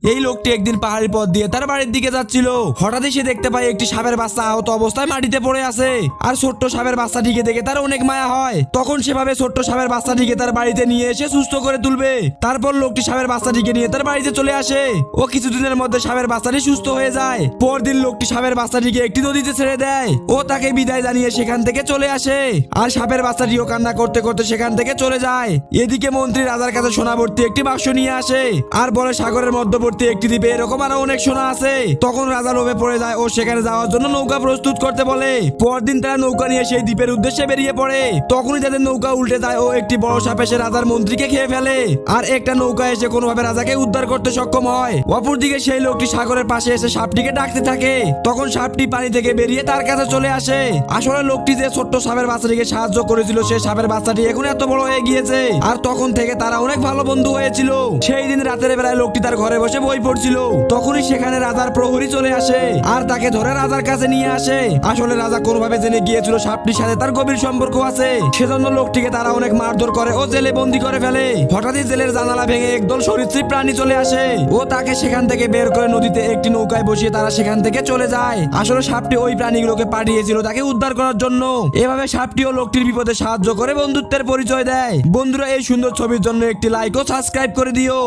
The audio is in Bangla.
এই লোকটি একদিন পাহাড়ি পথ দিয়ে তার বাড়ির দিকে যাচ্ছিল। হঠাৎই সে দেখতে পায় একটি সাপের বাচ্চা আহত অবস্থায় মাটিতে পড়ে আছে। আর ছোট্ট সাপের বাচ্চাটিকে দেখে তার অনেক মায়া হয়। তখন সেভাবে ছোট্ট সাপের বাচ্চাটিকে তার বাড়িতে নিয়ে এসে সুস্থ করে তুলবে। তারপর লোকটি সাপের বাচ্চাটিকে নিয়ে তার বাড়িতে চলে আসে। ও কিছুদিনের মধ্যে সাপের বাচ্চাটি সুস্থ হয়ে যায়। পরদিন লোকটি সাপের বাচ্চাটিকে একটি নদীতে ছেড়ে দেয়। ও তাকে বিদায় জানিয়ে সেখান থেকে চলে আসে। আর সাপের বাচ্চাটিও কান্না করতে করতে সেখান থেকে চলে যায়। এদিকে মন্ত্রী রাজার কাছে সোনা ভর্তি একটি বাক্স নিয়ে আসে আর বলে সাগরের মধ্যবর্তী একটি দ্বীপে এরকম আরো অনেক সোনা আছে। তখন রাজা লোভে পড়ে যায় ও সেখানে যাওয়ার জন্য নৌকা প্রস্তুত করতে বলে। পরদিন তারা নৌকা নিয়ে সেই দ্বীপের উদ্দেশ্যে বেরিয়ে পড়ে। তখনই তাদের নৌকা উল্টে যায় ও একটি বড় সাপ এসে রাজার মন্ত্রীকে খেয়ে ফেলে। আর একটা নৌকা এসে কোনোভাবে রাজাকে উদ্ধার করতে সক্ষম হয়। অপরদিকে সেই লোকটি সাগরের পাশে এসে সাপটিকে ডাকতে থাকে। তখন সাপটি পানি থেকে বেরিয়ে তার কাছে চলে আসে। আসলে লোকটি যে ছোট্ট সাপের বাচ্চাটিকে সাহায্য করেছিল সেই সাপের বাচ্চাটি এখন এত বড় হয়ে গিয়েছে। আর তখন থেকে তারা অনেক ভালো বন্ধু হয়েছিল। সেই দিন রাতের বেলায় লোকটি তার ঘরে বসে বই পড়ছিল। তখনই সেখানে রাজার প্রহরী চলে আসে আর তাকে ধরে রাজার কাছে নিয়ে আসে। আসলে রাজা কোনোভাবে জেনে গিয়েছিল সাপটির সাথে তার গভীর সম্পর্ক আছে। সেজন্য লোকটিকে তারা অনেক মারধর করে ও জেলে বন্দি করে ফেলে। হঠাৎই জেলের জানালা ভেঙে একদল সরীসৃপ প্রাণী চলে আসে ও তাকে সেখান থেকে বের করে নদীতে একটি নৌকায় বসিয়ে তারা সেখান থেকে চলে যায়। আসলে সাপটি ওই প্রাণীগুলোকে পাঠিয়েছিল তাকে উদ্ধার করার জন্য। এভাবে সাপটি ও লোকটির বিপদে সাহায্য করে বন্ধুত্বের পরিচয় দেয়। বন্ধুরা, এই সুন্দর ছবির জন্য একটি লাইক ও সাবস্ক্রাইব করে দিও।